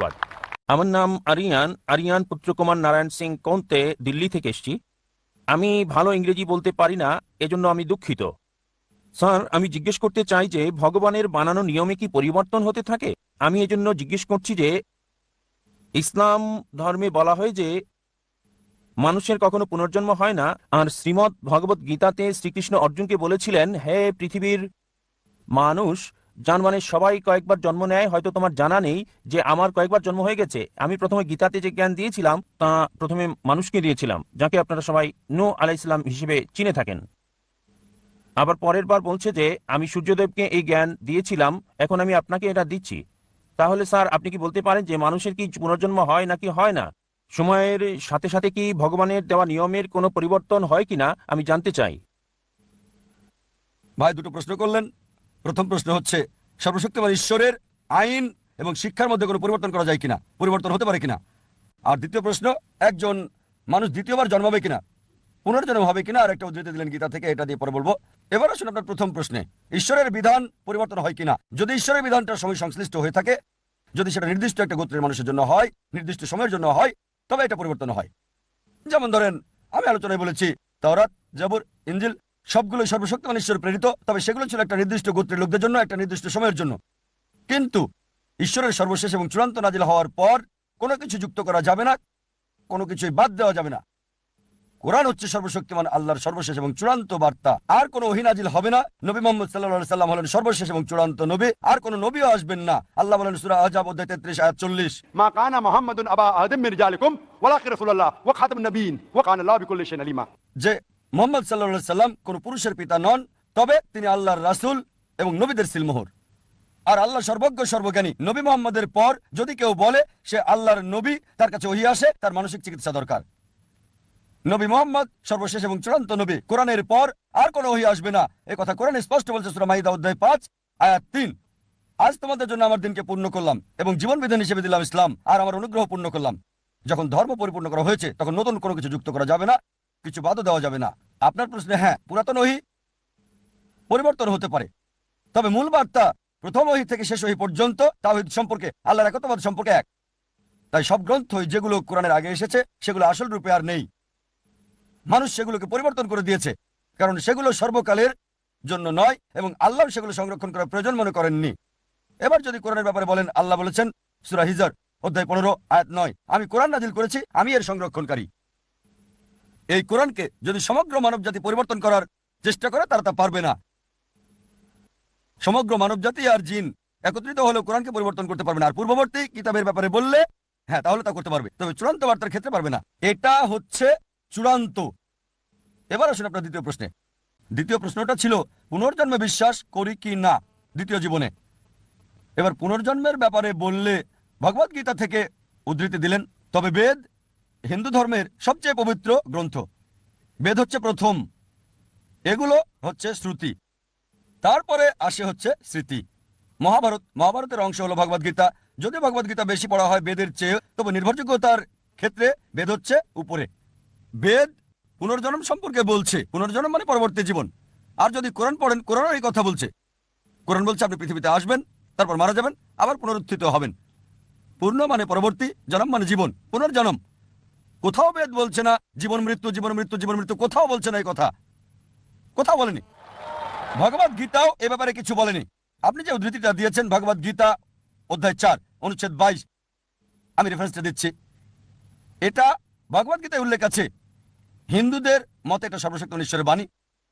ধন্যবাদ। আমার নাম আরিয়ান পুত্রকুমার নারায়ণ সিং কৌন্তে, দিল্লি থেকে এসেছি। আমি ভালো ইংরেজি বলতে পারি না, এজন্য আমি দুঃখিত। স্যার, আমি জিজ্ঞেস করতে চাই যে ভগবানের বানানো নিয়মে কি পরিবর্তন হতে থাকে? আমি এজন্য জিজ্ঞেস করছি যে ইসলাম ধর্মে বলা হয় যে মানুষের কখনো পুনর্জন্ম হয় না, আর শ্রীমদ্ ভগবত গীতাতে শ্রীকৃষ্ণ অর্জুনকে বলেছিলেন, হে পৃথিবীর মানুষ, জানমানের সবাই কয়েকবার জন্ম নেয়, হয়তো তোমার জানা নেই যে আমার কয়েকবার জন্ম হয়ে গেছে। আমি প্রথমে গীতাতে যে জ্ঞান দিয়েছিলাম তা প্রথমে মানুষকে দিয়েছিলাম, যাকে আপনারা সবাই নূহ আলাইহিসসালাম হিসেবে চিনে থাকেন। আবার পরের বার বলছে যে আমি সূর্যদেবকে এই জ্ঞান দিয়েছিলাম, এখন আমি আপনাকে এটা দিচ্ছি। তাহলে স্যার, আপনি কি বলতে পারেন যে মানুষের কি পুনর্জন্ম হয় নাকি হয় না? সময়ের সাথে সাথে কি ভগবানের দেওয়া নিয়মের কোনো পরিবর্তন হয় কিনা আমি জানতে চাই। ভাই দুটো প্রশ্ন করলেন। প্রথম প্রশ্ন হচ্ছে সর্বশক্তিমান ঈশ্বরের আইন এবং শিক্ষার মধ্যে কোনো পরিবর্তন করা যায় কিনা, পরিবর্তন হতে পারে কিনা। আর দ্বিতীয় প্রশ্ন, একজন মানুষ দ্বিতীয়বার জন্মাবে কিনা, পুনর্জন্ম হবে কিনা। আর একটা উদ্ধৃতি দিলেন গীতা থেকে, এটা দিয়ে পরে বলবো। এবার আসুন আপনার প্রথম প্রশ্নে, ঈশ্বরের বিধান পরিবর্তন হয় কিনা। যদি ঈশ্বরের বিধানটার সময় সংশ্লিষ্ট হয়ে থাকে, যদি সেটা নির্দিষ্ট একটা গোত্রের মানুষের জন্য হয়, নির্দিষ্ট সময়ের জন্য হয়, তবে এটা পরিবর্তন হয়। যেমন ধরেন, আমি আলোচনায় বলেছি তাওরাত, জাবুর, ইনজিল সবগুলোই সর্বশক্তিমান ঈশ্বর প্রেরিত, তবে সেগুলো ছিল একটা নির্দিষ্ট গোত্রের লোকদের জন্য, একটা নির্দিষ্ট সময়ের জন্য। কিন্তু ঈশ্বরের সর্বশেষ এবং চূড়ান্ত নাজিল হওয়ার পর কোনো কিছু যুক্ত করা যাবে না, কোনো কিছুই বাদ দেওয়া যাবে না। কোরআন হচ্ছে সর্বশক্তিমান আল্লাহর সর্বশেষ এবং চূড়ান্ত বার্তা। আর কোনো ওহী নাজিল হবে না। নবী মুহাম্মদ সাল্লাল্লাহু আলাইহি সাল্লাম হলেন সর্বশেষ এবং চূড়ান্ত নবী, আর কোনো নবীও আসবেন না। আল্লাহ বলেন সূরা আহজাব অধ্যায় 33 আয়াত 40, মা কানা মুহাম্মাদুন আবা আহাদিম মিন রিজালিকুম ওয়ালাকিন রাসূলুল্লাহ ওয়া খাতামুন নবিয়্যিন ওয়া কানা আল্লাহু বিকুল্লি শাইইন আলিমা। যে মুহাম্মদ সাল্লাল্লাহু আলাইহি সাল্লাম কোনো পুরুষের পিতা নন, তবে তিনি আল্লাহর রাসূল এবং নবীদের সিলমোহর। আর আল্লাহ সর্বজ্ঞ সর্বজ্ঞানী। নবী মুহাম্মদের পর যদি কেউ বলে সে আল্লাহর নবী, তার কাছে ওহী আসে, তার মানসিক চিকিৎসা দরকার। নবী মুহাম্মদ সর্বশেষ এবং চূড়ান্ত নবী। কোরআনের পর আর কোনো ওহী আসবে না, এই কথা কোরআনে স্পষ্ট বলছে সূরা মাইদা অধ্যায় 5 আয়াত 3। আজ তোমাদের জন্য আমার দিনকে পূর্ণ করলাম এবং জীবন বিধান হিসেবে দিলাম ইসলাম, আর আমার অনুগ্রহ পূর্ণ করলাম। যখন ধর্ম পরিপূর্ণ করা হয়েছে তখন নতুন কোনো কিছু যুক্ত করা যাবে না, কিছু বাদও দেওয়া যাবে না। আপনার প্রশ্নে হ্যাঁ, পুরাতন ওহী পরিবর্তন হতে পারে, তবে মূল বার্তা প্রথম ওহী থেকে শেষ ওহী পর্যন্ত তাওহীদ সম্পর্কে, আল্লাহর একত্ববাদ সম্পর্কে এক। তাই সব গ্রন্থই যেগুলো কোরআনের আগে এসেছে সেগুলো আসল রূপে আর নেই। মানুষ সেগুলোকে পরিবর্তন করে দিয়েছে, কারণ সেগুলো সর্বকালের জন্য নয় এবং আল্লাহ সেগুলো সংরক্ষণ করার প্রয়োজন মনে করেননি। এবার যদি কোরআনের ব্যাপারে বলেন, আল্লাহ বলেছেন সূরা হিজর অধ্যায় 15 আয়াত 9, আমি কোরআন নাজিল করেছি, আমি এর সংরক্ষণকারী। এই কোরআনকে যদি সমগ্র মানবজাতি পরিবর্তন করার চেষ্টা করে, তারা তা পারবে না। সমগ্র মানবজাতি আর জিন একত্রিত হলেও কোরআনকে পরিবর্তন করতে পারবে না। আর পূর্ববর্তী কিতাবের ব্যাপারে বললে হ্যাঁ, তাহলে তা করতে পারবে, তবে চূড়ান্ত বার্তার ক্ষেত্রে পারবে না। এটা হচ্ছে চূড়ান্ত। এবার আসুন আপনার দ্বিতীয় প্রশ্নে। দ্বিতীয় প্রশ্নটা ছিল পুনর্জন্মে বিশ্বাস করি কি না দ্বিতীয় জীবনে। এবার পুনর্জন্মের ব্যাপারে বললে ভগবত গীতা থেকে উদ্ধৃতি দিলেন, তবে বেদ হিন্দু ধর্মের সবচেয়ে পবিত্র গ্রন্থ। বেদ হচ্ছে প্রথম, এগুলো হচ্ছে শ্রুতি, তারপরে আসে হচ্ছে স্মৃতি। মহাভারতের অংশ হলো ভগবত গীতা। যদি ভগবত গীতা বেশি পড়া হয় বেদের চেয়ে, তবে নির্ভরযোগ্যতার ক্ষেত্রে বেদ হচ্ছে উপরে। বেদ পুনর্জন্ম সম্পর্কে বলছে, পুনর্জন্ম মানে পরবর্তী জীবন। আর যদি কোরআন পড়েন, কোরআন এই কথা বলছে। কোরআন বলছে আপনি পৃথিবীতে আসবেন, তারপর মারা যাবেন, আবার পুনরুত্থিত হবেন। পূর্ণ মানে পরবর্তী, জন্ম মানে জীবন, পুনর্জন্ম। কোথাও বেদ বলছে না জীবন মৃত্যু, জীবন মৃত্যু, জীবন মৃত্যু, কোথাও বলছে না এই কথা, কোথাও বলেনি। ভগবত গীতাও এ ব্যাপারে কিছু বলেনি। আপনি যে উদ্ধৃতিটা দিয়েছেন ভগবত গীতা অধ্যায় 4 অনুচ্ছেদ 22, আমি রেফারেন্সটা দিচ্ছি, এটা ভগবত গীতায় উল্লেখ আছে। হিন্দুদের মতে এটা সর্বশক্তিমান ঈশ্বরের বাণী।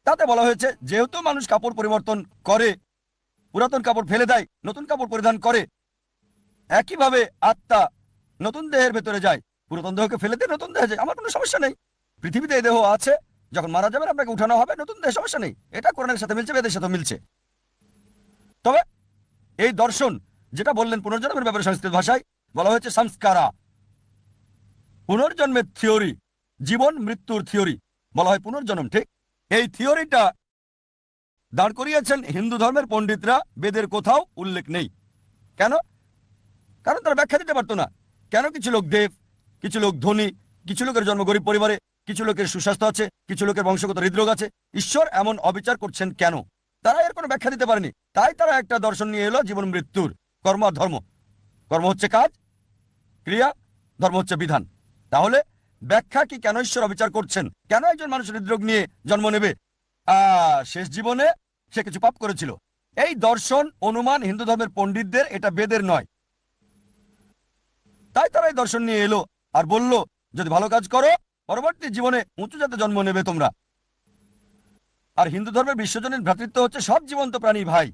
তাতে বলা হয়েছে যেহেতু মানুষ কাপড় পরিবর্তন করে, পুরাতন কাপড় ফেলে দেয়, নতুন কাপড় পরিধান করে, একইভাবে আত্মা নতুন দেহের ভেতরে যায়, পুরাতন দেহকে ফেলে দিয়ে নতুন দেহে যায়। আমার কোনো সমস্যা নেই, পৃথিবীতে এই দেহ আছে, যখন মারা যাবেন আপনাকে উঠানো হবে নতুন দেহে, সমস্যা নেই। এটা কোরআনের সাথে মিলছে, বেদের সাথে মিলছে। তবে এই দর্শন যেটা বললেন পুনর্জন্মের ব্যাপারে সংস্কৃত ভাষায় বলা হয়েছে সংস্কারা, পুনর্জন্মের থিওরি, জীবন মৃত্যুর থিওরি বলা হয় পুনর্জন্ম, ঠিক? এই থিওরিটা দাঁড় করিয়েছেন হিন্দু ধর্মের পণ্ডিতরা, বেদের কোথাও উল্লেখ নেই। কেন? কারণ তারা ব্যাখ্যা দিতে পারতো না। কেন কিছু লোক দেব, কিছু লোক ধনী, কিছু লোকের জন্ম গরিব পরিবারে, কিছু লোকের সুস্বাস্থ্য আছে, কিছু লোকের বংশগত হৃদরোগ আছে, ঈশ্বর এমন অবিচার করছেন কেন? তারা এর কোনো ব্যাখ্যা দিতে পারেনি। তাই তারা একটা দর্শন নিয়ে এলো জীবন মৃত্যুর, কর্ম আর ধর্ম। কর্ম হচ্ছে কাজ, ক্রিয়া, ধর্ম হচ্ছে বিধান। তাহলে ব্যাখ্যা কি কেন ঈশ্বর অবিচার করছেন, কেন একজন মানুষ হৃদরোগ নিয়ে জন্ম নেবে? শেষ জীবনে সে কিছু পাপ করেছিল। এই দর্শন অনুমান হিন্দু ধর্মের পণ্ডিতদের, এটা বেদের নয়। তাই তারা এই দর্শন নিয়ে এলো আর বলল যদি ভালো কাজ করো পরবর্তী জীবনে উঁচু জাতে জন্ম নেবে তোমরা। আর হিন্দু ধর্মের বিশ্বজনীন ভ্রাতৃত্ব হচ্ছে সব জীবন্ত প্রাণী ভাই।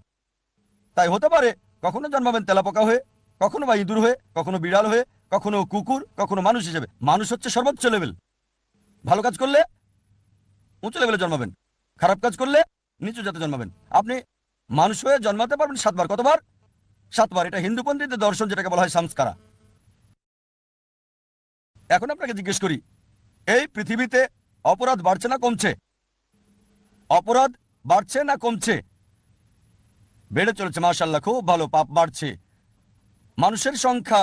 তাই হতে পারে কখনো জন্মাবেন তেলাপোকা হয়ে, কখনো বা ইঁদুর হয়ে, কখনো বিড়াল হয়ে, কখনো কুকুর, কখনো মানুষ হিসেবে। মানুষ হচ্ছে সর্বোচ্চ লেভেল। ভালো কাজ করলে উঁচু লেভেলে জন্মাবেন, খারাপ কাজ করলে নিচু জাতে জন্মাবেন। আপনি মানুষ হয়ে জন্মাতে পারবেন 7 বার। কতবার? 7 বার। এটা হিন্দু পন্ডিতদের দর্শন, যেটাকে বলা হয় সংস্কারা। এখন আপনাকে জিজ্ঞেস করি, এই পৃথিবীতে অপরাধ বাড়ছে না কমছে? অপরাধ বাড়ছে না কমছে? বেড়ে চলেছে, মাশাআল্লাহ, খুব ভালো। পাপ বাড়ছে। মানুষের সংখ্যা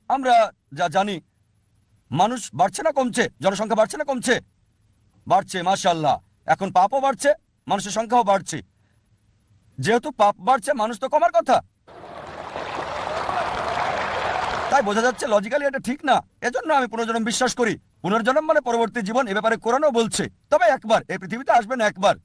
আমরা যা জানি, মানুষ বাড়ছে না কমছে? জনসংখ্যা বাড়ছে না কমছে? বাড়ছে, মাশাআল্লাহ। এখন পাপও বাড়ছে, মানুষের সংখ্যাও বাড়ছে। যেহেতু পাপ বাড়ছে, মানুষ তো কমার কথা। তাই বোঝা যাচ্ছে লজিক্যালি এটা ঠিক না। এজন্য আমি পুনর্জন্ম বিশ্বাস করি। পুনর্জন্ম মানে পরবর্তী জীবন, এ ব্যাপারে কোরআনও বলছে। তবে একবার এই পৃথিবীতে আসবেন, একবার।